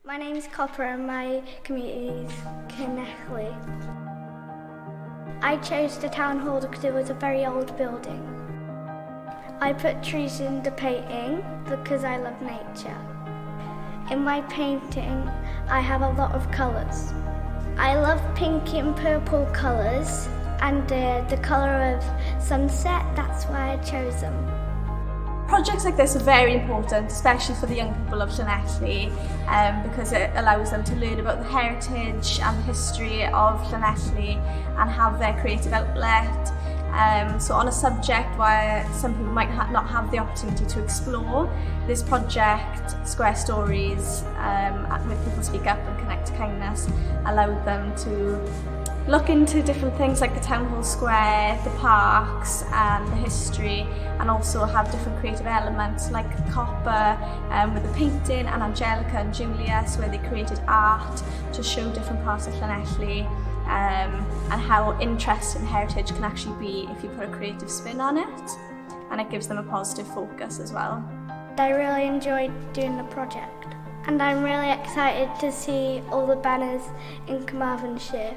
My name's Copper and my community is Llanelli. I chose the town hall because it was a very old building. I put trees in the painting because I love nature. In my painting, I have a lot of colours. I love pink and purple colours and the colour of sunset, that's why I chose them. Projects like this are very important, especially for the young people of Llanelli, because it allows them to learn about the heritage and the history of Llanelli and have their creative outlet. So on a subject where some people might not have the opportunity to explore, this project, Square Stories, with People Speak Up and Connect to Kindness, allowed them to look into different things like the town hall square, the parks and the history, and also have different creative elements like Copper with the painting, and Angelica and Julius where they created art to show different parts of Llanelli and how interesting heritage can actually be if you put a creative spin on it, and it gives them a positive focus as well. I really enjoyed doing the project and I'm really excited to see all the banners in Carmarthenshire.